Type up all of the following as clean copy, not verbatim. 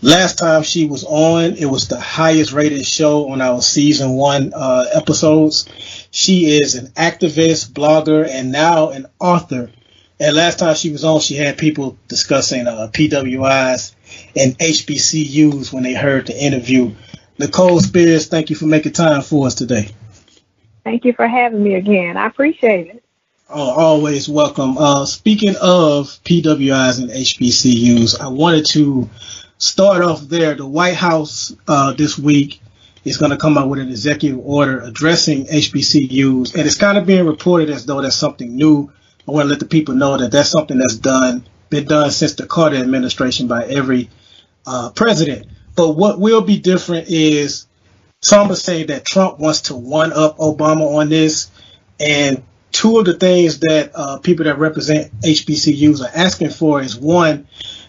Last time she was on, it was the highest rated show on our season one episodes. She is an activist, blogger, and now an author. And last time she was on, she had people discussing PWIs and HBCUs when they heard the interview. Nicole Spears, thank you for making time for us today. Thank you for having me again. I appreciate it. Oh, always welcome. Speaking of PWIs and HBCUs, I wanted to start off there. The White House this week is going to come out with an executive order addressing HBCUs, and it's kind of being reported as though that's something new. I want to let the people know that that's something that's been done since the Carter administration by every president. But what will be different is some are saying that Trump wants to one-up Obama on this, and two of the things that people that represent HBCUs are asking for is, one,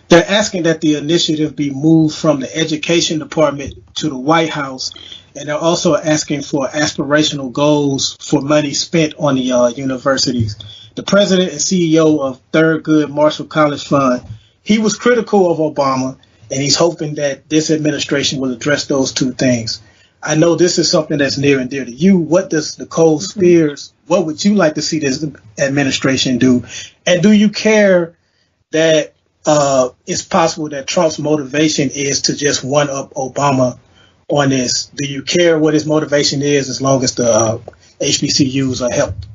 they're asking that the initiative be moved from the Education Department to the White House, and they're also asking for aspirational goals for money spent on the universities. The president and CEO of Thurgood Marshall College Fund, he was critical of Obama, and he's hoping that this administration will address those two things. I know this is something that's near and dear to you. What does Nicole Spears, what would you like to see this administration do? And do you care that it's possible that Trump's motivation is to just one-up Obama on this? Do you care what his motivation is as long as the HBCUs are helped?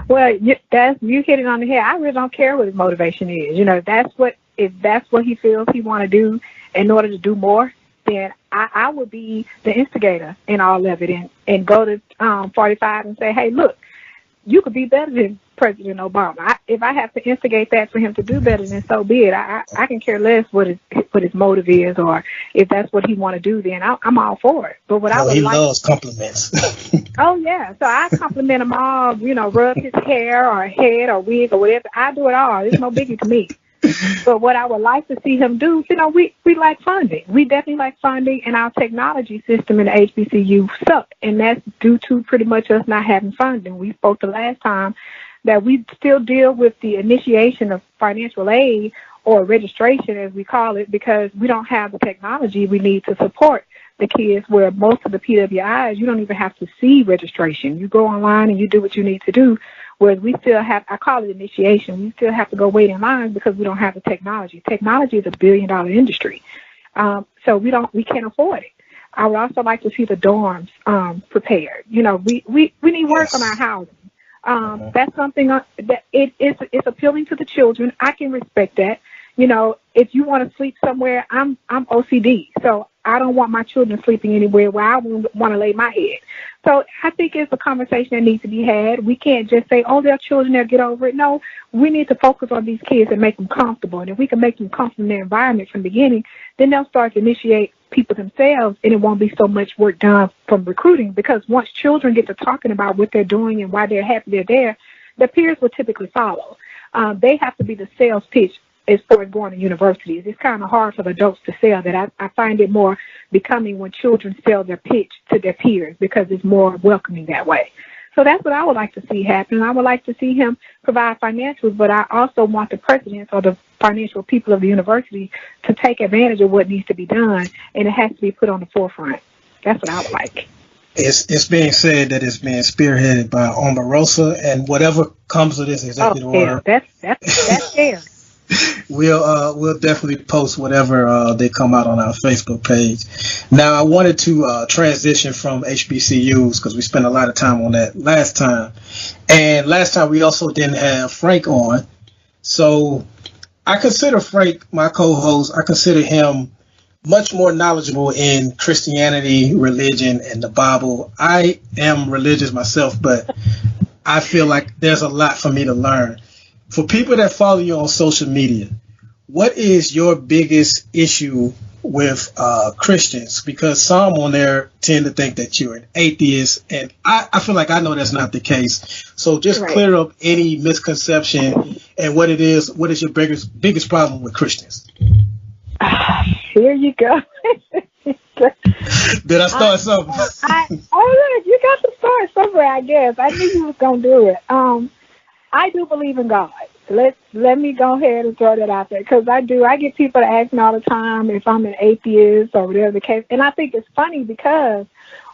Well, you hit it on the head. I really don't care what his motivation is. If that's what he feels he want to do in order to do more, then I would be the instigator in all of it and go to 45 and say, hey, look, you could be better than President Obama. If I have to instigate that for him to do better, then so be it. I can care less what his motive is, or if that's what he want to do, then I'm all for it. But what I would he loves compliments. Oh, yeah. So I compliment him all, rub his hair or head or wig or whatever. I do it all. It's no biggie to me. But what I would like to see him do, we like funding. We definitely like funding, and our technology system in the HBCU suck. And that's due to pretty much us not having funding. We spoke the last time that we still deal with the initiation of financial aid, or registration as we call it, because we don't have the technology we need to support the kids, where most of the PWIs, you don't even have to see registration. You go online and you do what you need to do. Whereas we still have, I call it initiation, we still have to go wait in line because we don't have the technology. Technology is a $billion industry. So we can't afford it. I would also like to see the dorms prepared. We need work on our housing. That's something that it's appealing to the children. I can respect that. If you want to sleep somewhere, I'm OCD. So I don't want my children sleeping anywhere where I want to lay my head. So I think it's a conversation that needs to be had. We can't just say, oh, they're children, they'll get over it. No, we need to focus on these kids and make them comfortable. And if we can make them comfortable in their environment from the beginning, then they'll start to initiate people themselves, and it won't be so much work done from recruiting, because once children get to talking about what they're doing and why they're happy they're there, their peers will typically follow. They have to be the sales pitch as far as going to universities. It's kind of hard for the adults to sell that. I find it more becoming when children sell their pitch to their peers, because it's more welcoming that way. So that's what I would like to see happen. I would like to see him provide financials, but I also want the presidents or the financial people of the university to take advantage of what needs to be done, and it has to be put on the forefront. That's what I would like. It's being said that it's being spearheaded by Omarosa, and whatever comes of this executive order, that's fair. We'll definitely post whatever they come out on our Facebook page. Now, I wanted to transition from HBCUs because we spent a lot of time on that last time, and last time we also didn't have Frank on. So I consider Frank, my co-host, I consider him much more knowledgeable in Christianity, religion, and the Bible. I am religious myself, but I feel like there's a lot for me to learn. For people that follow you on social media, what is your biggest issue with Christians? Because some on there tend to think that you're an atheist, and I feel like I know that's not the case. So just clear up any misconception and what is your biggest problem with Christians? Here you go. Did I start something? Look, you got to start somewhere, I guess. I knew you was going to do it. I do believe in God. let me go ahead and throw that out there, because I get people to ask me all the time if I'm an atheist or whatever the case, and I think it's funny because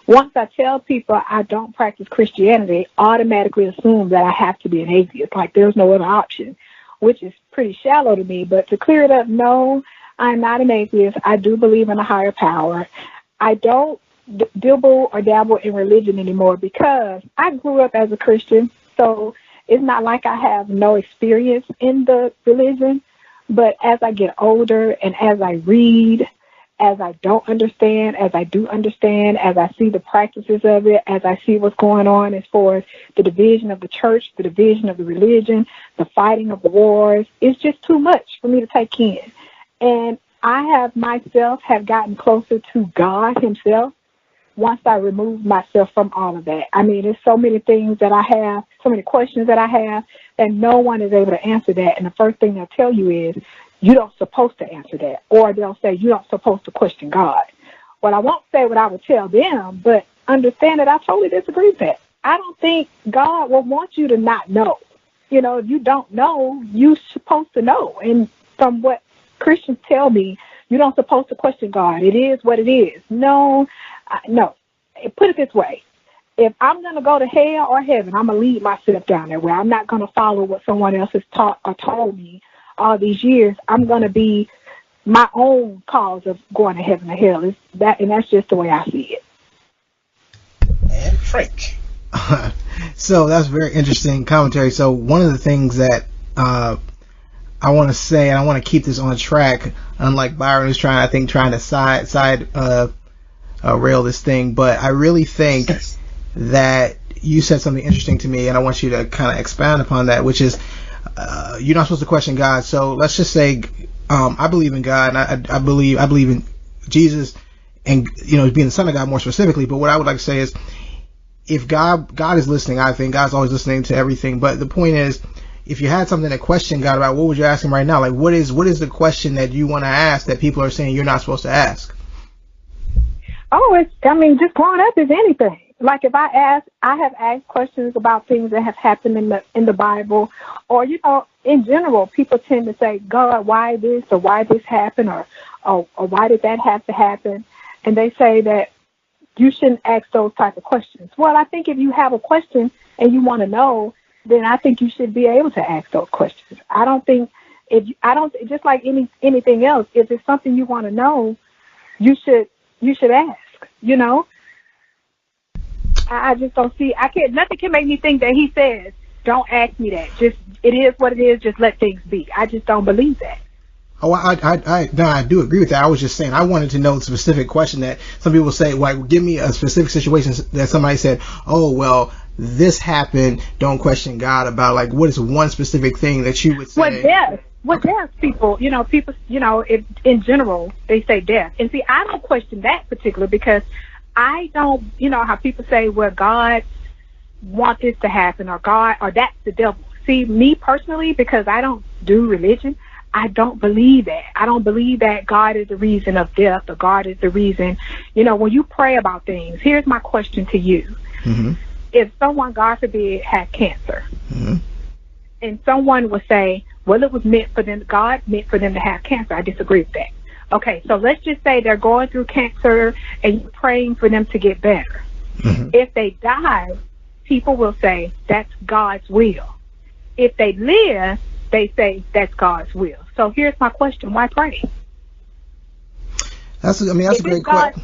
once I tell people I don't practice Christianity, they automatically assume that I have to be an atheist, like there's no other option, which is pretty shallow to me. But to clear it up, no, I'm not an atheist. I do believe in a higher power. I don't dibble or dabble in religion anymore because I grew up as a Christian, so it's not like I have no experience in the religion. But as I get older and as I read, as I don't understand, as I do understand, as I see the practices of it, as I see what's going on as far as the division of the church, the division of the religion, the fighting of the wars, it's just too much for me to take in. And I have myself have gotten closer to God himself once I removed myself from all of that. I mean, there's so many things that I have, so many questions that I have, and no one is able to answer that. And the first thing they'll tell you is, you don't supposed to answer that. Or they'll say, you don't supposed to question God. Well, I won't say what I would tell them, but understand that I totally disagree with that. I don't think God will want you to not know. You know, if you don't know, you're supposed to know. And from what Christians tell me, you don't supposed to question God. It is what it is. No. Put it this way. If I'm going to go to hell or heaven, I'm going to lead myself down that way. I'm not going to follow what someone else has taught or told me all these years. I'm going to be my own cause of going to heaven or hell. And that's just the way I see it. And Frank. So that's very interesting commentary. So one of the things that I want to say, and I want to keep this on track, unlike Byron who's trying to side rail this thing, but I really think that you said something interesting to me, and I want you to kind of expand upon that, which is you're not supposed to question God. So let's just say I believe in God, and I believe in Jesus, and being the Son of God more specifically. But what I would like to say is, if God is listening, I think God's always listening to everything. But the point is, if you had something to question God about, what would you ask him right now? Like, what is the question that you want to ask that people are saying you're not supposed to ask? Oh, just growing up is anything. Like if I have asked questions about things that have happened in the Bible, or in general, people tend to say, God, why this, or why this happened, or why did that have to happen? And they say that you shouldn't ask those type of questions. Well, I think if you have a question and you want to know, then I think you should be able to ask those questions. I don't think just like anything else, if it's something you want to know, you should ask. I just don't see. Nothing can make me think that he says, "Don't ask me that." Just it is what it is. Just let things be. I just don't believe that. Oh, I do agree with that. I was just saying I wanted to know the specific question that some people say. Like, give me a specific situation that somebody said, "Oh, well, this happened. Don't question God about." Like, what is one specific thing that you would say? Death, people, if, in general, they say death. And see, I don't question that particular because I don't, how people say, well, God wants this to happen, or God, or that's the devil. See, me personally, because I don't do religion, I don't believe that. I don't believe that God is the reason of death, or God is the reason. When you pray about things, here's my question to you. Mm-hmm. If someone, God forbid, had cancer, mm-hmm. and someone would say, well, it was meant for them, God meant for them to have cancer. I disagree with that. Okay, so let's just say they're going through cancer and you're praying for them to get better. Mm-hmm. If they die, people will say that's God's will. If they live, they say that's God's will. So here's my question: why pray? That's a great question.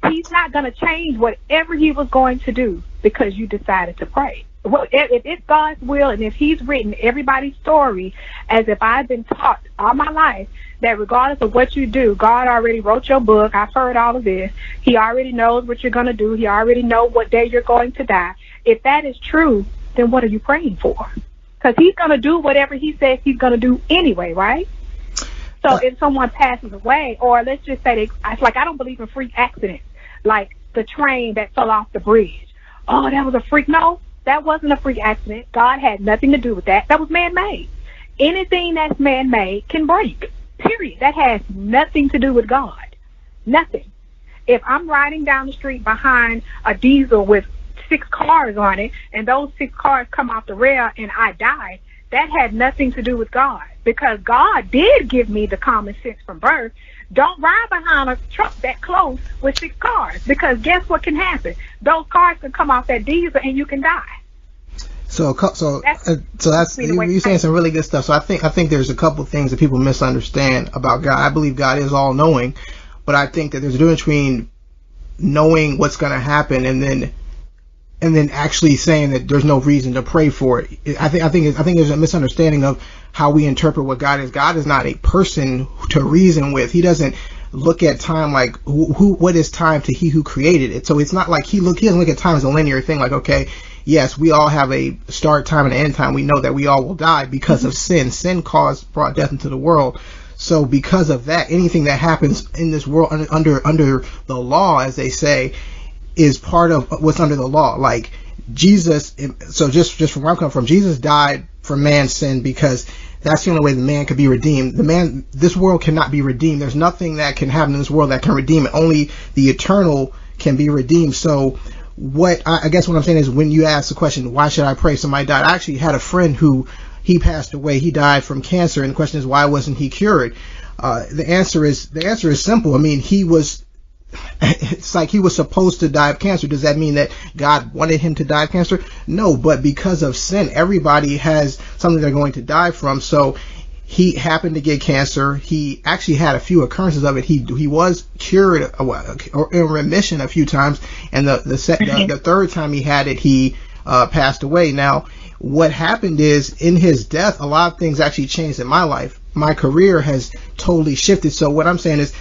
He's not going to change whatever he was going to do because you decided to pray. Well, if it's God's will, and if he's written everybody's story, as if I've been taught all my life that regardless of what you do, God already wrote your book. I've heard all of this. He already knows what you're going to do. He already knows what day you're going to die. If that is true, then what are you praying for? Because he's going to do whatever he says he's going to do anyway, right? So if someone passes away, or let's just say it's like I don't believe in freak accidents, like the train that fell off the bridge. Oh, that was a freak. No, that wasn't a freak accident. God had nothing to do with that. That was man-made. Anything that's man-made can break, period. That has nothing to do with God. Nothing. If I'm riding down the street behind a diesel with 6 cars on it, and those 6 cars come off the rail and I die, that had nothing to do with God, because God did give me the common sense from birth. Don't ride behind a truck that close with 6 cars, because guess what can happen? Those cars can come off that diesel and you can die. So that's you're saying some really good stuff. So I think there's a couple things that people misunderstand about God. I believe God is all knowing, but I think that there's a difference between knowing what's going to happen and then actually saying that there's no reason to pray for it. I think there's a misunderstanding of how we interpret what God is. God is not a person to reason with. He doesn't look at time like what is time to he who created it. So it's not like he doesn't look at time as a linear thing. Like, okay, yes, we all have a start time and an end time. We know that we all will die because of sin. Sin brought death into the world. So because of that, anything that happens in this world under the law, as they say, is part of what's under the law. Like Jesus, so just from where I'm coming from, Jesus died for man's sin because that's the only way the man could be redeemed. This world cannot be redeemed. There's nothing that can happen in this world that can redeem it. Only the eternal can be redeemed. So I guess what I'm saying is, when you ask the question, why should I pray somebody died? I actually had a friend who, he passed away. He died from cancer. And the question is, why wasn't he cured? The answer is simple. I mean, it's like he was supposed to die of cancer. Does that mean that God wanted him to die of cancer? No, but because of sin, everybody has something they're going to die from. So he happened to get cancer. He actually had a few occurrences of it. He was cured or in remission a few times, and the third time he had it, he passed away. Now, what happened is, in his death, a lot of things actually changed in my life. My career has totally shifted. So what I'm saying is,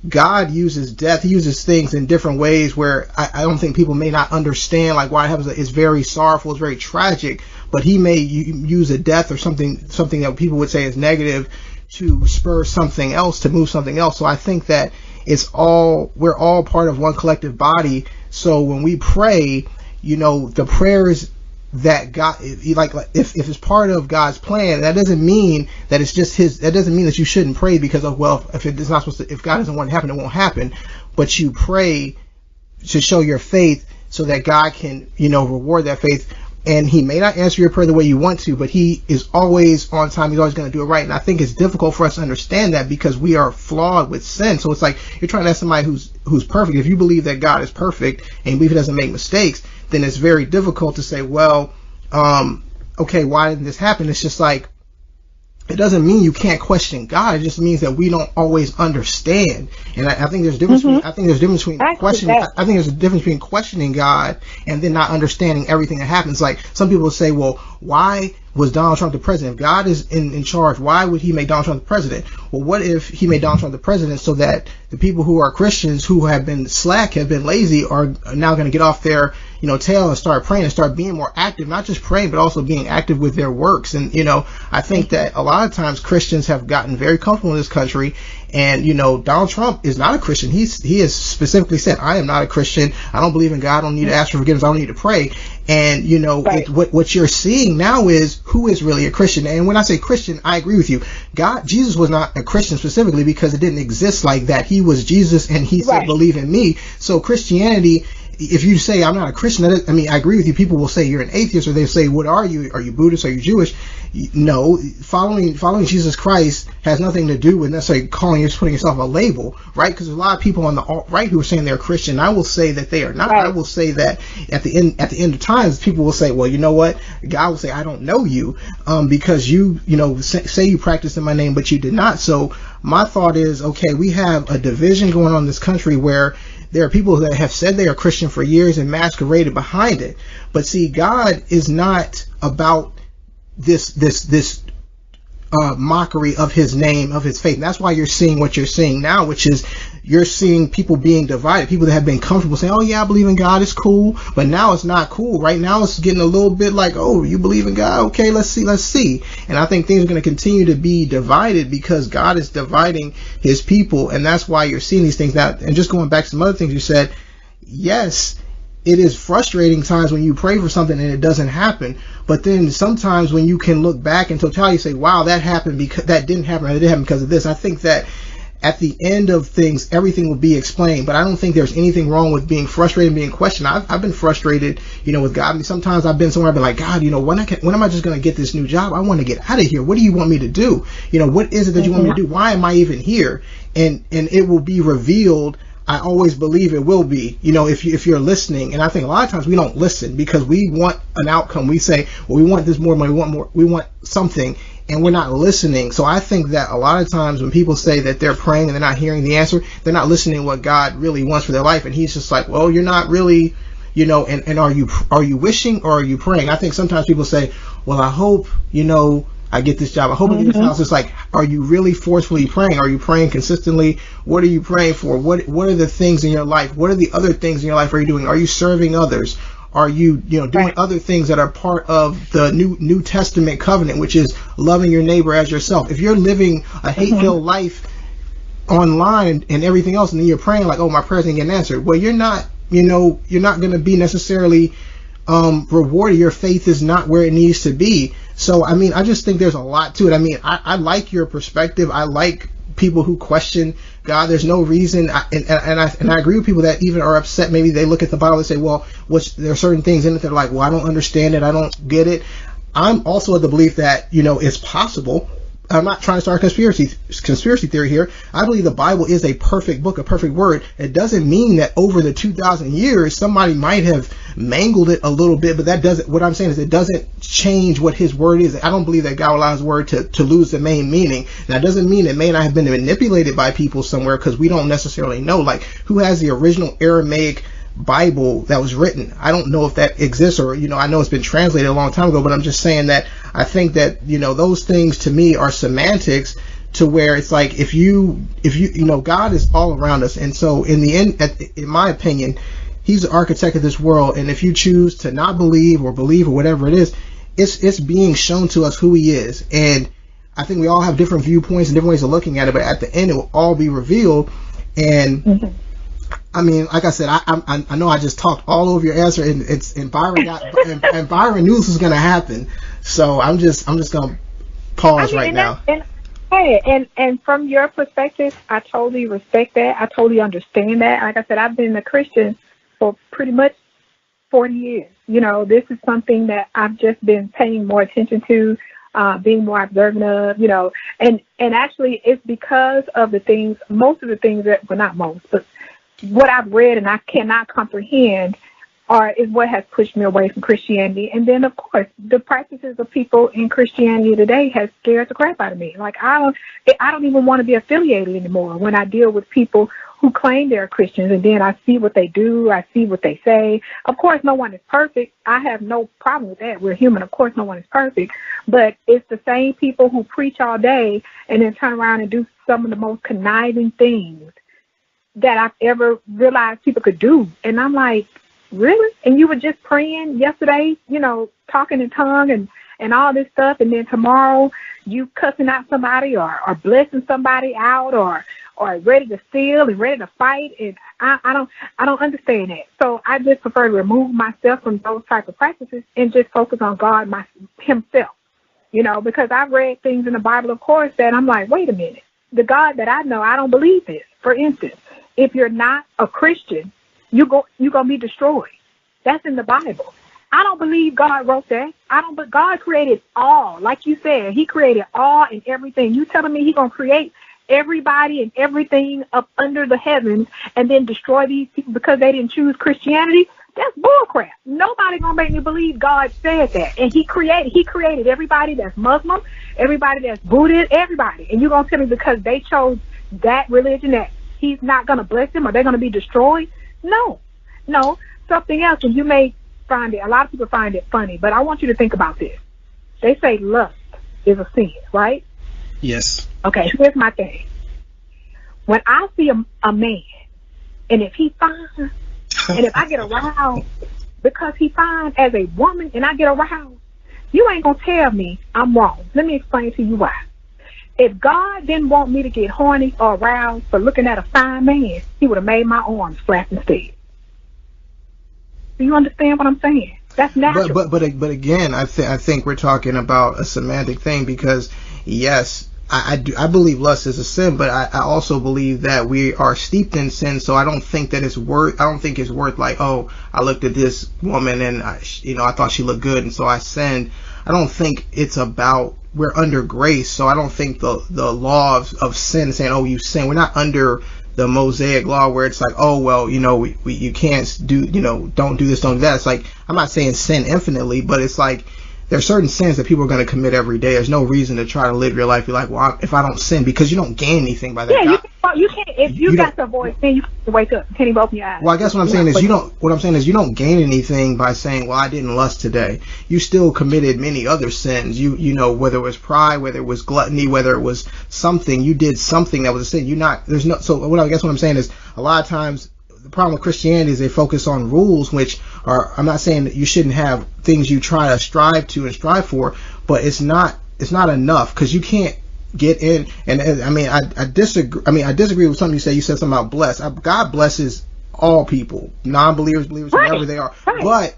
God uses death. He uses things in different ways where I don't think people may not understand, like why it happens. It's very sorrowful, it's very tragic, but he may use a death or something that people would say is negative to spur something else, to move something else. So I think that we're all part of one collective body. So when we pray, the prayers that God, like if it's part of God's plan, that doesn't mean that it's just that doesn't mean that you shouldn't pray because of, well, if God doesn't want it to happen, it won't happen. But you pray to show your faith so that God can, reward that faith. And he may not answer your prayer the way you want to, but he is always on time. He's always going to do it right. And I think it's difficult for us to understand that because we are flawed with sin. So it's like you're trying to ask somebody who's perfect. If you believe that God is perfect and you believe he doesn't make mistakes, then it's very difficult to say, well, okay, why didn't this happen? It's just like, it doesn't mean you can't question God. It just means that we don't always understand. And I think there's a difference. I think there's a difference between questioning. I think there's a difference between questioning God and then not understanding everything that happens. Like some people say, well, why was Donald Trump the president? If God is in charge, why would he make Donald Trump the president? Well, what if he made Donald Trump the president so that the people who are Christians who have been slack, have been lazy, are now going to get off their tail and start praying and start being more active, not just praying, but also being active with their works. And, I think that a lot of times Christians have gotten very comfortable in this country. And, Donald Trump is not a Christian. He has specifically said, I am not a Christian. I don't believe in God. I don't need to ask for forgiveness. I don't need to pray. And, right. What you're seeing now is who is really a Christian. And when I say Christian, I agree with you. Jesus was not a Christian specifically because it didn't exist like that. He was Jesus and he said, believe in me. So Christianity, if you say I'm not a Christian, I agree with you. People will say you're an atheist, or they say, what are you? Are you Buddhist? Are you Jewish? No, following Jesus Christ has nothing to do with necessarily putting yourself a label, right? Because there's a lot of people on the alt-right who are saying they're Christian. I will say that they are not. Right. I will say that at the end of times, people will say, well, you know what? God will say, I don't know you, because you say you practice in my name, but you did not. So my thought is, okay, we have a division going on in this country where there are people that have said they are Christian for years and masqueraded behind it. But see, God is not about this mockery of his name, of his faith. And that's why you're seeing what you're seeing now, which is you're seeing people being divided, people that have been comfortable saying, oh yeah, I believe in God, it's cool. But now it's not cool. Right now it's getting a little bit like, oh, you believe in God? Okay, let's see. And I think things are going to continue to be divided because God is dividing his people. And that's why you're seeing these things now. And just going back to some other things you said, yes, it is frustrating times when you pray for something and it doesn't happen. But then sometimes when you can look back in totality, say, wow, that happened because that didn't happen, or it didn't happen because of this. I think that at the end of things, everything will be explained. But I don't think there's anything wrong with being frustrated and being questioned. I've been frustrated, with God. I mean, sometimes I've been somewhere, I've been like, God, when am I just going to get this new job? I want to get out of here. What do you want me to do? What is it that you want me to do? Why am I even here? And it will be revealed. I always believe it will be, if you're listening. And I think a lot of times we don't listen because we want an outcome. We say, well, we want this more money. We want something. And we're not listening. So I think that a lot of times when people say that they're praying and they're not hearing the answer, they're not listening to what God really wants for their life. And he's just like, well, you're not really, and are you wishing or are you praying? I think sometimes people say, well, I hope, I get this job. I hope I get this house. It's like, are you really forcefully praying? Are you praying consistently? What are you praying for? What are the things in your life? What are the other things in your life are you doing? Are you serving others? Are you, doing other things that are part of the New Testament covenant, which is loving your neighbor as yourself? If you're living a hate-filled life online and everything else, and then you're praying like, oh, my prayers didn't get answered. Well, you're not going to be necessarily rewarded. Your faith is not where it needs to be. So, I mean, I just think there's a lot to it. I mean, I like your perspective. I like people who question God. There's no reason, and I agree with people that even are upset. Maybe they look at the Bible and say, well, there are certain things in it that are like, well, I don't understand it, I don't get it. I'm also of the belief that it's possible. I'm not trying to start a conspiracy theory here. I believe the Bible is a perfect book, a perfect word. It doesn't mean that over the 2,000 years somebody might have mangled it a little bit, but that doesn't. What I'm saying is it doesn't change what His word is. I don't believe that God will allow His word to lose the main meaning. That doesn't mean it may not have been manipulated by people somewhere, because we don't necessarily know. Like, who has the original Aramaic Bible that was written? I don't know if that exists, or I know it's been translated a long time ago, but I'm just saying that I think that those things to me are semantics, to where it's like if you God is all around us, and so in the end, in my opinion, He's the architect of this world, and if you choose to not believe or believe or whatever it is, it's being shown to us who He is. And I think we all have different viewpoints and different ways of looking at it, but at the end it will all be revealed. And I mean, like I said, I know I just talked all over your answer, and Byron knew this was going to happen, so I'm just going to pause right now. And from your perspective, I totally respect that. I totally understand that. Like I said, I've been a Christian for pretty much 40 years. This is something that I've just been paying more attention to, being more observant of, and actually it's because of the things, most of the things that, well, not most, but what I've read and I cannot comprehend is what has pushed me away from Christianity. And then, of course, the practices of people in Christianity today has scared the crap out of me. Like, I don't even want to be affiliated anymore when I deal with people who claim they're Christians, and then I see what they do, I see what they say. Of course, no one is perfect. I have no problem with that. We're human. Of course, no one is perfect. But it's the same people who preach all day and then turn around and do some of the most conniving things that I've ever realized people could do. And I'm like, really? And you were just praying yesterday, talking in tongue and all this stuff, and then tomorrow you cussing out somebody or blessing somebody out or ready to steal and ready to fight. And I don't understand that. So I just prefer to remove myself from those type of practices and just focus on God Himself, because I've read things in the Bible, of course, that I'm like, wait a minute, the God that I know, I don't believe this. For instance, if you're not a Christian, you're going to be destroyed. That's in the Bible. I don't believe God wrote that. But God created all. Like you said, He created all and everything. You telling me He's going to create everybody and everything up under the heavens and then destroy these people because they didn't choose Christianity? That's bullcrap. Nobody going to make me believe God said that. And He created everybody that's Muslim, everybody that's Buddhist, everybody. And you're going to tell me because they chose that religion that He's not going to bless them, or they're going to be destroyed? No, something else. And you may find it, a lot of people find it funny, but I want you to think about this. They say lust is a sin, right? Yes. Okay, here's my thing. When I see a man, and if he's fine, and if I get aroused because he's fine as a woman, and I get aroused, you ain't going to tell me I'm wrong. Let me explain to you why. If God didn't want me to get horny or aroused for looking at a fine man, He would have made my arms flap instead. Do you understand what I'm saying? That's natural. But again, I think we're talking about a semantic thing, because yes, I believe lust is a sin, but I also believe that we are steeped in sin. So I don't think that it's worth like, oh, I looked at this woman and I thought she looked good, and so I sinned. I don't think it's about, we're under grace. So I don't think the law of sin saying, oh, you sin. We're not under the Mosaic law where it's like, oh, well, you can't do, don't do this, don't do that. It's like, I'm not saying sin infinitely, but it's like, there's certain sins that people are going to commit every day. There's no reason to try to live your life. You're like, well, if I don't sin, because you don't gain anything by that. Yeah, you can't. If you got to avoid sin, you have to wake up. You can't even open your eyes. Well, I guess what I'm saying is you don't gain anything by saying, well, I didn't lust today. You still committed many other sins. You know, whether it was pride, whether it was gluttony, whether it was something, you did something that was a sin. So I guess what I'm saying is, a lot of times the problem with Christianity is they focus on rules, which are, I'm not saying that you shouldn't have things you try to strive for, but it's not enough, because you can't get in. And I disagree with something you said. You said something about bless. God blesses all people, non-believers, believers, whoever they are. Right.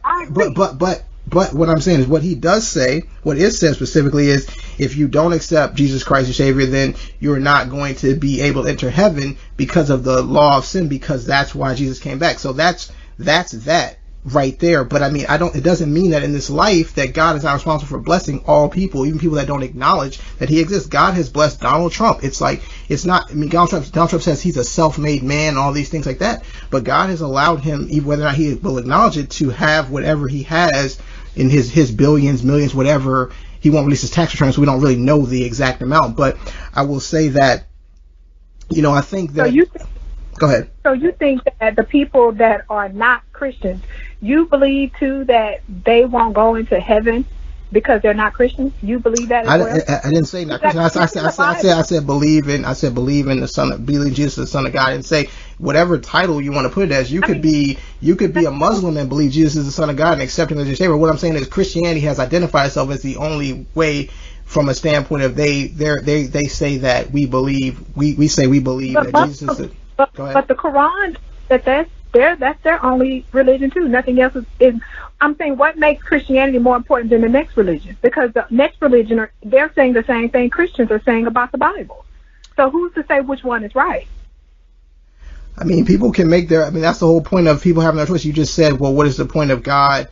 But what I'm saying is, what he does say, what it says specifically is, if you don't accept Jesus Christ your Savior, then you're not going to be able to enter heaven because of the law of sin, because that's why Jesus came back. So that's that right there. But it doesn't mean that in this life that God is not responsible for blessing all people, even people that don't acknowledge that he exists. God has blessed Donald Trump. It's like, it's not, Donald Trump says he's a self-made man, all these things like that, but God has allowed him, even whether or not he will acknowledge it, to have whatever he has in his billions, millions, whatever. He won't release his tax returns, so we don't really know the exact amount. But I will say that, I think that... Go ahead. So you think that the people that are not Christians, you believe too that they won't go into heaven because they're not Christians? You believe that as well? I didn't say not Christian. I said believe in the Son, believe in Jesus, the Son of God, and say whatever title you want to put it as. You could be a Muslim and believe Jesus is the Son of God and accept him as your Savior. What I'm saying is, Christianity has identified itself as the only way, from a standpoint of they say that we say we believe that Jesus is. But the Quran, that's their only religion too. Nothing else is. I'm saying, what makes Christianity more important than the next religion? Because the next religion, they're saying the same thing Christians are saying about the Bible. So who's to say which one is right? People can make that's the whole point of people having their choice. You just said, well, what is the point of God?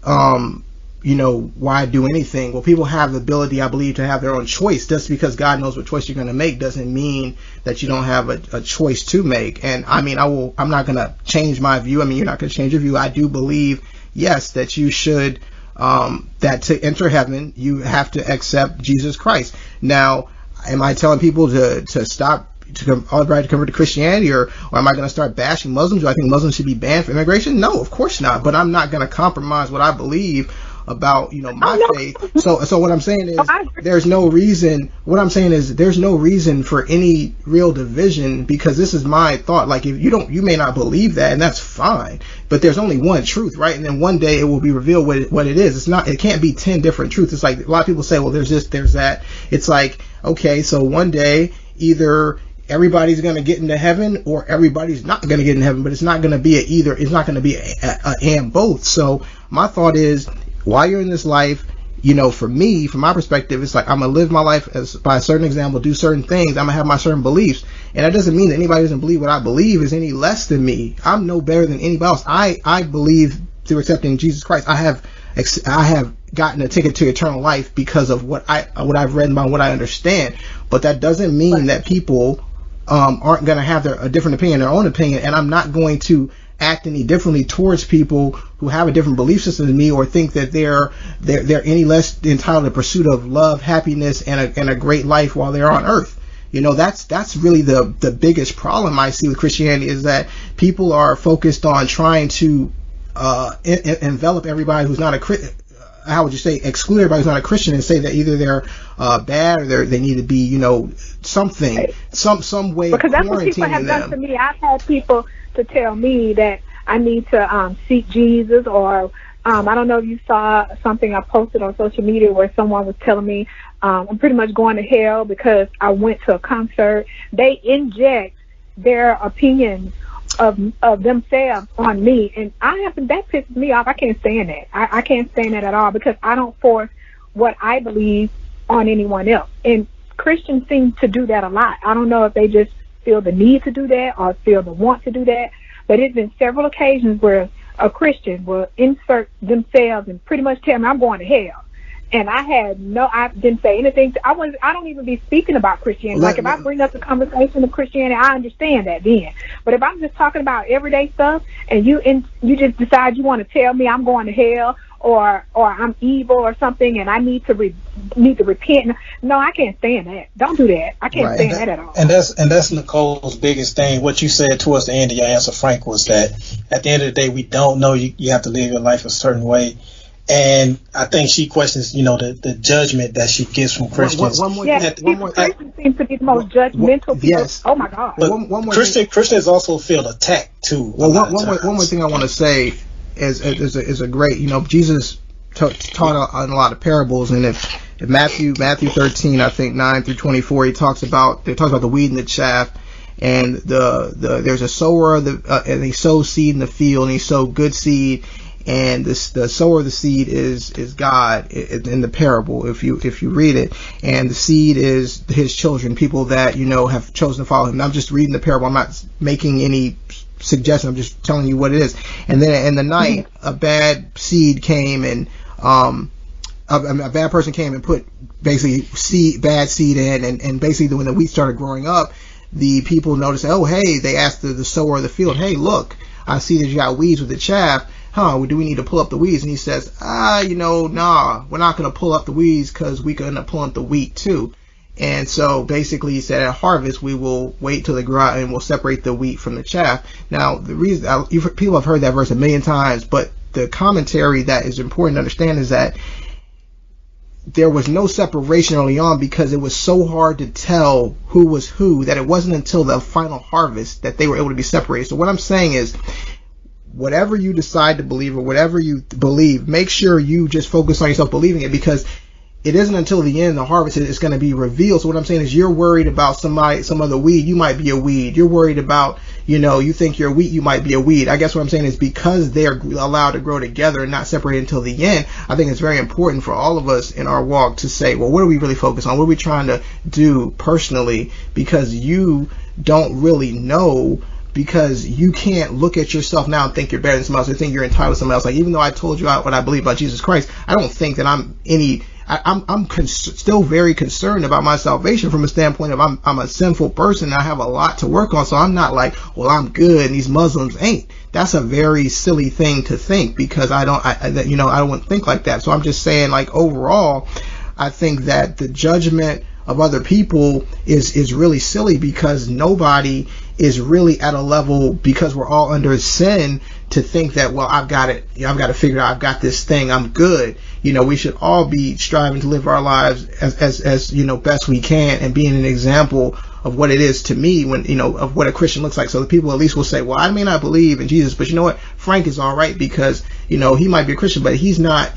Why do anything? Well, people have the ability, I believe, to have their own choice. Just because God knows what choice you're going to make doesn't mean that you don't have a choice to make. And I'm not going to change my view. You're not going to change your view. I do believe, yes, that you should, that to enter heaven, you have to accept Jesus Christ. Now, am I telling people to stop, to convert to Christianity, or am I going to start bashing Muslims? Do I think Muslims should be banned from immigration? No, of course not. But I'm not going to compromise what I believe about my faith. So what I'm saying is, there's no reason. What I'm saying is, there's no reason for any real division, because this is my thought. Like, if you may not believe that, and that's fine, but there's only one truth, right? And then one day it will be revealed what it is. It can't be 10 different truths. It's like, a lot of people say, well, there's this, there's that. It's like, okay, so one day either everybody's going to get into heaven or everybody's not going to get in heaven, but it's not going to be either. It's not going to be a and both. So my thought is, while you're in this life, for me, from my perspective, it's like, I'm going to live my life by a certain example, do certain things. I'm going to have my certain beliefs. And that doesn't mean that anybody who doesn't believe what I believe is any less than me. I'm no better than anybody else. I believe, through accepting Jesus Christ, I have gotten a ticket to eternal life because of what I've read about, what I understand. But that doesn't mean that people aren't going to have a different opinion, their own opinion. And I'm not going to act any differently towards people who have a different belief system than me, or think that they're any less entitled to the pursuit of love, happiness, and a great life while they're on earth. That's really the biggest problem I see with Christianity, is that people are focused on trying to envelop everybody who's not a Christian. How would you say, exclude everybody who's not a Christian, and say that either they're bad or they need to be, something, some way of quarantining them. Because that's what people have done to me. I've had people to tell me that I need to seek Jesus, or I don't know if you saw something I posted on social media where someone was telling me I'm pretty much going to hell because I went to a concert. They inject their opinions of themselves on me, and that pisses me off. I can't stand that. I can't stand that at all, because I don't force what I believe on anyone else. And Christians seem to do that a lot. I don't know if they just feel the need to do that or feel the want to do that, but it's been several occasions where a Christian will insert themselves and pretty much tell me I'm going to hell. And I didn't say anything. I don't even be speaking about Christianity. Like if I bring up the conversation of Christianity, I understand that then. But if I'm just talking about everyday stuff and you just decide you want to tell me I'm going to hell or I'm evil or something and I need to repent, no, I can't stand that. Don't do that. I can't stand that at all. And that's Nicole's biggest thing. What you said towards the end of your answer, Frank, was that at the end of the day, we don't know. You have to live your life a certain way. And I think she questions, the judgment that she gets from Christians. Christians seem to be the most judgmental people. Yes. Oh my God. But Christians also feel attacked too. Well, one more thing I want to say is a great, Jesus taught on a lot of parables, and if Matthew 13, I think 9 through 24, he talks about the wheat and the chaff. And there's a sower and he sows seed in the field, and he sowed good seed. And the sower of the seed is God in the parable, if you read it. And the seed is his children, people that have chosen to follow him. I'm just reading the parable. I'm not making any suggestion. I'm just telling you what it is. And then in the night, a bad seed came and a bad person came and put basically bad seed in, and basically when the wheat started growing up, the people noticed, oh hey, they asked the sower of the field, hey look, I see that you got weeds with the chaff. Do we need to pull up the weeds? And he says, nah, we're not going to pull up the weeds because we could end up pulling up the wheat too. And so basically he said at harvest, we will wait till they grow out and we'll separate the wheat from the chaff. Now, the reason people have heard that verse a million times, but the commentary that is important to understand is that there was no separation early on because it was so hard to tell who was who that it wasn't until the final harvest that they were able to be separated. So what I'm saying is, whatever you decide to believe or whatever you believe, make sure you just focus on yourself believing it, because it isn't until the end, the harvest, is going to be revealed. So what I'm saying is, you're worried about some other weed, you might be a weed. You're worried about, you think you're a wheat, you might be a weed. I guess what I'm saying is, because they're allowed to grow together and not separated until the end, I think it's very important for all of us in our walk to say, well, what are we really focused on? What are we trying to do personally? Because you don't really know. Because you can't look at yourself now and think you're better than somebody else or think you're entitled to somebody else. Like, even though I told you what I believe about Jesus Christ, I don't think that I'm still very concerned about my salvation from a standpoint of I'm a sinful person and I have a lot to work on. So I'm not like, well, I'm good and these Muslims ain't. That's a very silly thing to think, because I don't think like that. So I'm just saying, like, overall, I think that the judgment of other people is really silly, because nobody is really at a level, because we're all under sin, to think that, well, I've got it, I've got to figure out, I've got this thing, I'm good. We should all be striving to live our lives as best we can, and being an example of what it is to me when, of what a Christian looks like. So the people at least will say, well, I may not believe in Jesus, but you know what? Frank is all right, because, he might be a Christian, but he's not,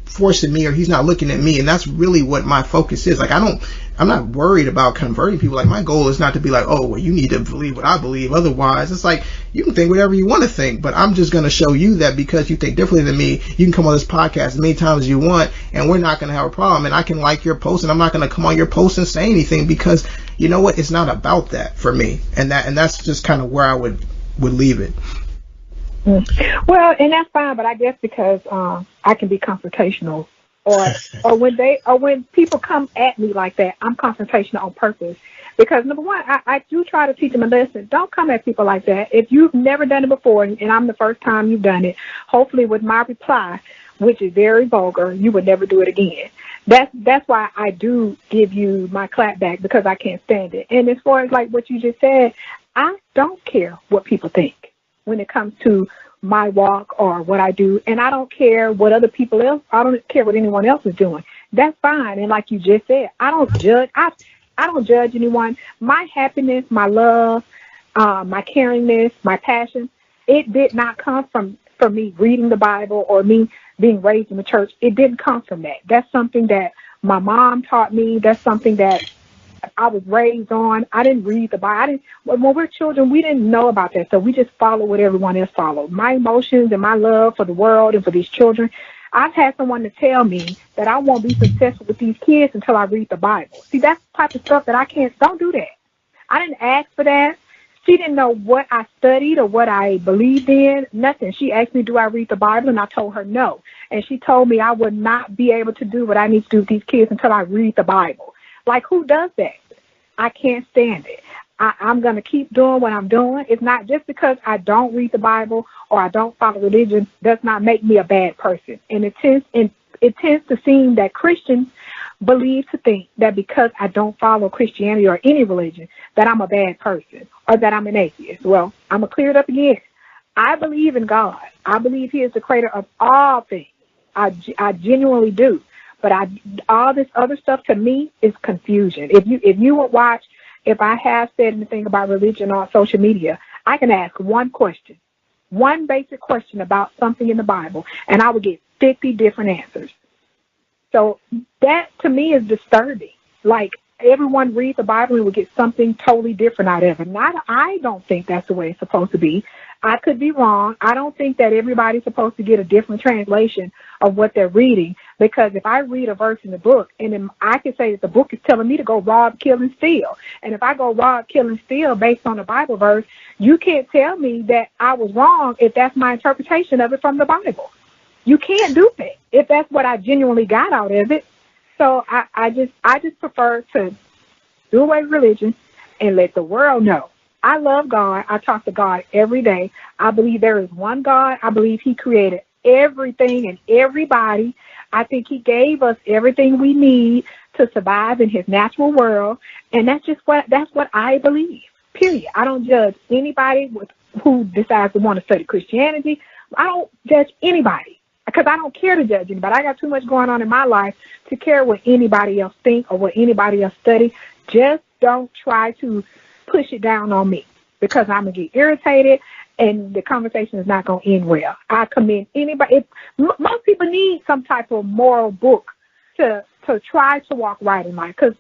forcing me, or he's not looking at me. And that's really what my focus is. Like, I'm not worried about converting people. Like, my goal is not to be like, oh, well, you need to believe what I believe. Otherwise, it's like, you can think whatever you want to think, but I'm just going to show you that because you think differently than me, you can come on this podcast as many times as you want, and we're not going to have a problem. And I can like your post, and I'm not going to come on your post and say anything, because you know what? It's not about that for me. And that's just kind of where I would leave it. Well, and that's fine, but I guess because I can be confrontational, or when people come at me like that, I'm confrontational on purpose. Because number one, I do try to teach them a lesson. Don't come at people like that. If you've never done it before, and I'm the first time you've done it, hopefully with my reply, which is very vulgar, you would never do it again. That's why I do give you my clap back, because I can't stand it. And as far as like what you just said, I don't care what people think when it comes to my walk or what I do. And I don't care what other people else, I don't care what anyone else is doing. That's fine. And like you just said, I don't judge. I don't judge anyone. My happiness, my love, my caringness, my passion, it did not come from me reading the Bible or me being raised in the church. It didn't come from that. That's something that my mom taught me. That's something that I was raised on. I didn't read the Bible. When we're children, we didn't know about that. So we just follow what everyone else followed. My emotions and my love for the world and for these children, I've had someone to tell me that I won't be successful with these kids until I read the Bible. See, that's the type of stuff that I can't, don't do that. I didn't ask for that. She didn't know what I studied or what I believed in, nothing. She asked me, do I read the Bible? And I told her no. And she told me I would not be able to do what I need to do with these kids until I read the Bible. Like, who does that? I can't stand it. I'm going to keep doing what I'm doing. It's not just because I don't read the Bible or I don't follow religion does not make me a bad person. And it tends to seem that Christians believe to think that because I don't follow Christianity or any religion, that I'm a bad person or that I'm an atheist. Well, I'm going to clear it up again. I believe in God. I believe he is the creator of all things. I genuinely do. But all this other stuff to me is confusion. If you would watch, if I have said anything about religion on social media, I can ask one question, one basic question about something in the Bible, and I would get 50 different answers. So that to me is disturbing. Like, everyone reads the Bible and will get something totally different out of it. And I don't think that's the way it's supposed to be. I could be wrong. I don't think that everybody's supposed to get a different translation of what they're reading, because if I read a verse in the book, and then I can say that the book is telling me to go rob, kill, and steal. And if I go rob, kill, and steal based on the Bible verse, you can't tell me that I was wrong if that's my interpretation of it from the Bible. You can't do that if that's what I genuinely got out of it. So I just prefer to do away with religion and let the world know. I love God. I talk to God every day. I believe there is one God. I believe he created everything and everybody. I think he gave us everything we need to survive in his natural world. And that's what I believe, period. I don't judge anybody who decides to want to study Christianity. I don't judge anybody, because I don't care to judge anybody. I got too much going on in my life to care what anybody else think or what anybody else study. Just don't try to push it down on me, because I'm going to get irritated and the conversation is not going to end well. I commend anybody. Most people need some type of moral book to try to walk right in life. Because,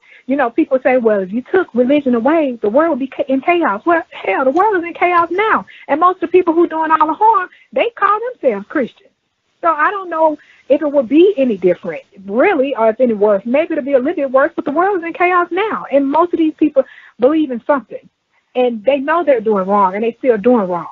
people say, well, if you took religion away, the world would be in chaos. Well, hell, the world is in chaos now. And most of the people who are doing all the harm, they call themselves Christians. So I don't know if it would be any different, really, or if any worse. Maybe it'll be a little bit worse, but the world is in chaos now. And most of these people believe in something. And they know they're doing wrong, and they still doing wrong.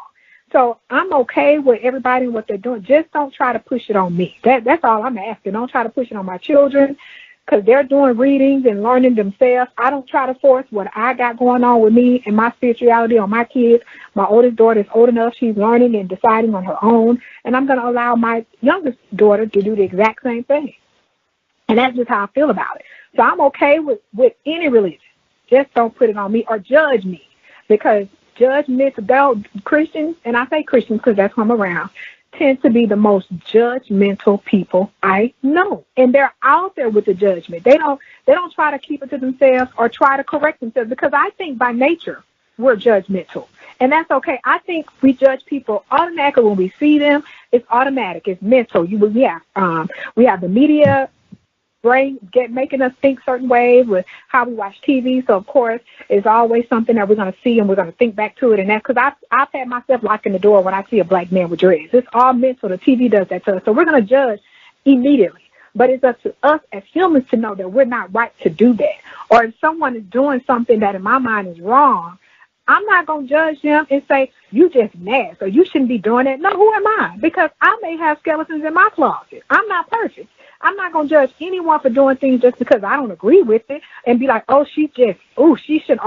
So I'm okay with everybody and what they're doing. Just don't try to push it on me. That's all I'm asking. Don't try to push it on my children, because they're doing readings and learning themselves. I don't try to force what I got going on with me and my spirituality on my kids. My oldest daughter is old enough. She's learning and deciding on her own. And I'm going to allow my youngest daughter to do the exact same thing. And that's just how I feel about it. So I'm okay with any religion. Just don't put it on me or judge me, because judgmental Christians, and I say Christians because that's who I'm around, tend to be the most judgmental people I know. And they're out there with the judgment. They don't try to keep it to themselves or try to correct themselves, because I think by nature we're judgmental. And that's okay. I think we judge people automatically when we see them. It's automatic. It's mental. We have the media brain making us think certain ways with how we watch TV. So, of course, it's always something that we're going to see and we're going to think back to it. And that's because I've had myself locking the door when I see a black man with dreads. It's all mental. The TV does that to us. So we're going to judge immediately. But it's up to us as humans to know that we're not right to do that. Or if someone is doing something that in my mind is wrong, I'm not going to judge them and say, you just mad, so you shouldn't be doing that. No, who am I? Because I may have skeletons in my closet. I'm not perfect. I'm not going to judge anyone for doing things just because I don't agree with it and be like, she should or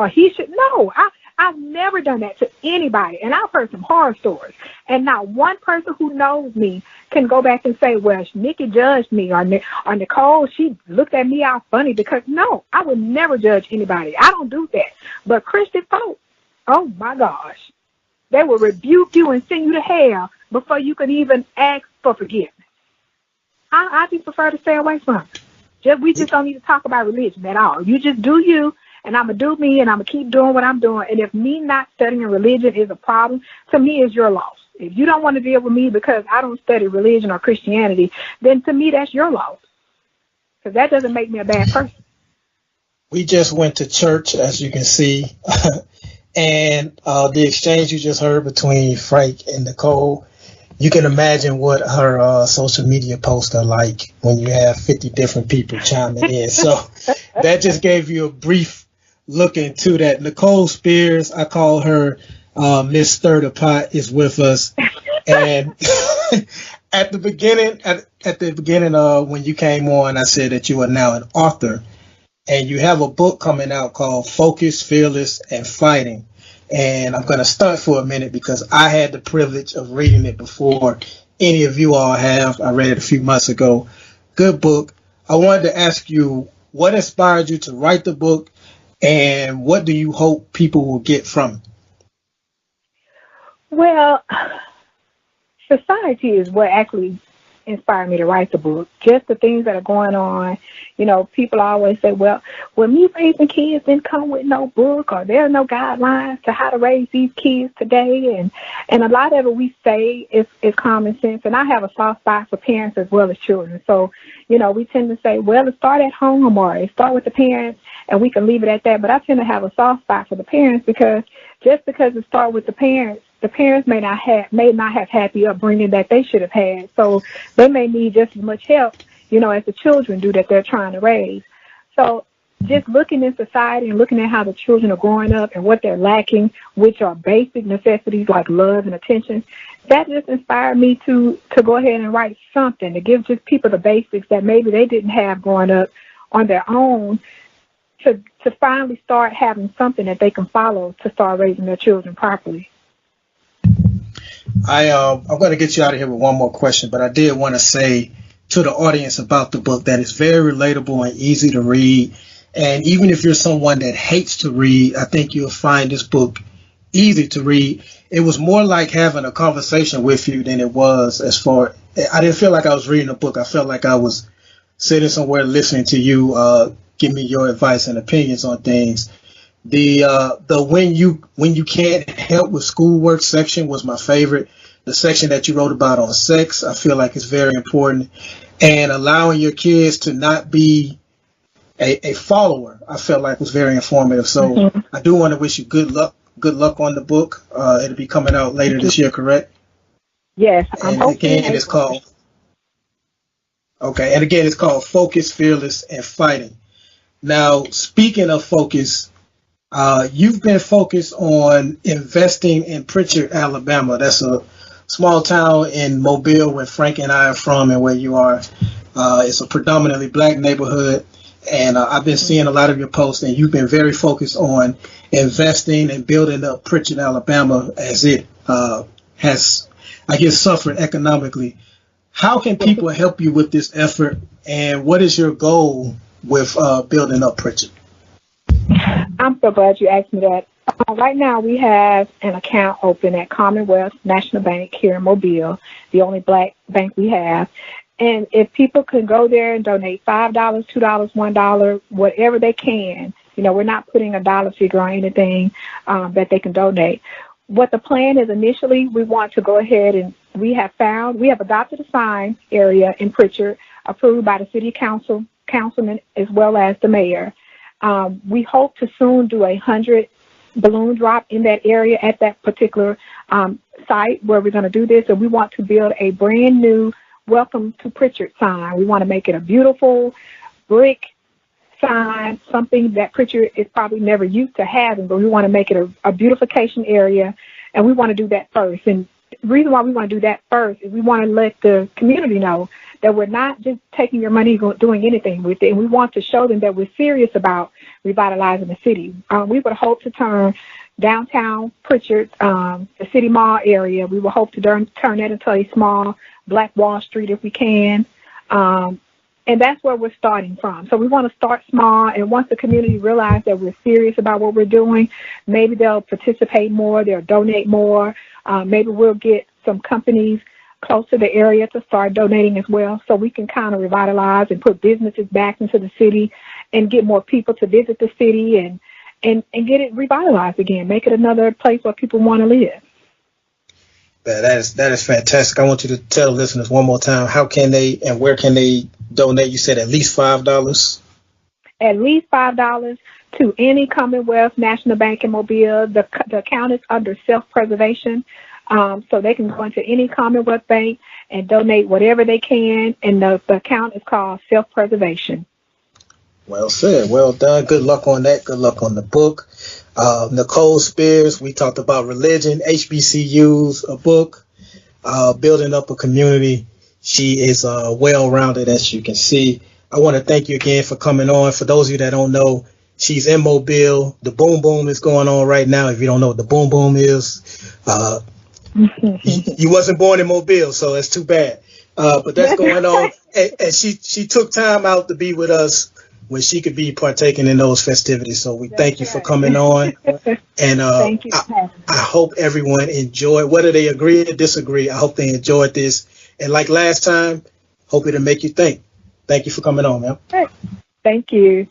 he should. No, I've never done that to anybody. And I've heard some horror stories. And not one person who knows me can go back and say, well, Nikki judged me, or Nicole, she looked at me out funny, because no, I would never judge anybody. I don't do that. But Christian folk, oh my gosh, they will rebuke you and send you to hell before you can even ask for forgiveness. I just prefer to stay away from it. We just don't need to talk about religion at all. You just do you, and I'm going to do me, and I'm going to keep doing what I'm doing. And if me not studying religion is a problem, to me, it's your loss. If you don't want to deal with me because I don't study religion or Christianity, then to me, that's your loss, because that doesn't make me a bad person. We just went to church, as you can see, and the exchange you just heard between Frank and Nicole, you can imagine what her social media posts are like when you have 50 different people chiming in. So that just gave you a brief look into that. Nicole Spears, I call her Miss Stir the Pot, is with us. And at the beginning, when you came on, I said that you are now an author, and you have a book coming out called Focus, Fearless, and Fighting. And I'm going to start for a minute because I had the privilege of reading it before any of you all have. I read it a few months ago. Good book. I wanted to ask you, what inspired you to write the book, and what do you hope people will get from it? Well, society is what actually inspired me to write the book. Just the things that are going on. You know, people always say, well, me raising kids didn't come with no book, or there are no guidelines to how to raise these kids today. And a lot of it we say is common sense. And I have a soft spot for parents as well as children. So, you know, we tend to say, well, it start at home or it start with the parents, and we can leave it at that. But I tend to have a soft spot for the parents, because just because it start with the parents may not have had the upbringing that they should have had. So they may need just as much help, you know, as the children do that they're trying to raise. So just looking in society and looking at how the children are growing up and what they're lacking, which are basic necessities like love and attention, that just inspired me to go ahead and write something to give just people the basics that maybe they didn't have growing up on their own, to finally start having something that they can follow to start raising their children properly. I'm going to get you out of here with one more question, but I did want to say to the audience about the book that it's very relatable and easy to read. And even if you're someone that hates to read, I think you'll find this book easy to read. It was more like having a conversation with you than it was I didn't feel like I was reading a book. I felt like I was sitting somewhere listening to you give me your advice and opinions on things. The when you can't help with schoolwork section was my favorite. The section that you wrote about on sex, I feel like is very important, and allowing your kids to not be a follower, I felt like was very informative. So I do want to wish you good luck on the book. It'll be coming out later this year, correct? Yes, and again it's called Focus, Fearless, and Fighting. Now, speaking of focus, you've been focused on investing in Pritchard, Alabama. That's a small town in Mobile where Frank and I are from and where you are. It's a predominantly black neighborhood. And I've been seeing a lot of your posts, and you've been very focused on investing and building up Pritchard, Alabama, as it has, I guess, suffered economically. How can people help you with this effort, and what is your goal with building up Pritchard? I'm so glad you asked me that. Right now, we have an account open at Commonwealth National Bank here in Mobile, the only black bank we have. And if people can go there and donate $5, $2, $1, whatever they can, you know, we're not putting a dollar figure on anything that they can donate. What the plan is initially, we want to go ahead and we have adopted a sign area in Pritchard approved by the city councilman as well as the mayor. We hope to soon do 100 balloon drop in that area at that particular site where we're going to do this. And we want to build a brand new Welcome to Pritchard sign. We want to make it a beautiful brick sign, something that Pritchard is probably never used to having, but we want to make it a beautification area, and we want to do that first. And the reason why we want to do that first is we want to let the community know that we're not just taking your money and doing anything with it, and we want to show them that we're serious about revitalizing the city. We would hope to turn downtown Pritchard, the city mall area, we will hope to turn that into a small Black Wall Street if we can. And that's where we're starting from. So we want to start small, and once the community realizes that we're serious about what we're doing, maybe they'll participate more, they'll donate more. Maybe we'll get some companies close to the area to start donating as well, so we can kind of revitalize and put businesses back into the city and get more people to visit the city and get it revitalized again, make it another place where people want to live. That is fantastic. I want you to tell the listeners one more time, how can they and where can they donate? You said at least $5? At least $5 to any Commonwealth National Bank in Mobile. The account is under self-preservation. So they can go into any Commonwealth bank and donate whatever they can, and the account is called Self-Preservation. Well said. Well done. Good luck on that. Good luck on the book. Nicole Spears, we talked about religion, HBCUs, a book, building up a community. She is well-rounded, as you can see. I want to thank you again for coming on. For those of you that don't know, she's in Mobile. The Boom Boom is going on right now. If you don't know what the Boom Boom is, you wasn't born in Mobile, so that's too bad. But that's going on. And she took time out to be with us when she could be partaking in those festivities. So we thank you for coming on. And Thank you. I hope everyone enjoyed, whether they agree or disagree, I hope they enjoyed this. And like last time, hope it'll make you think. Thank you for coming on, man. Thank you.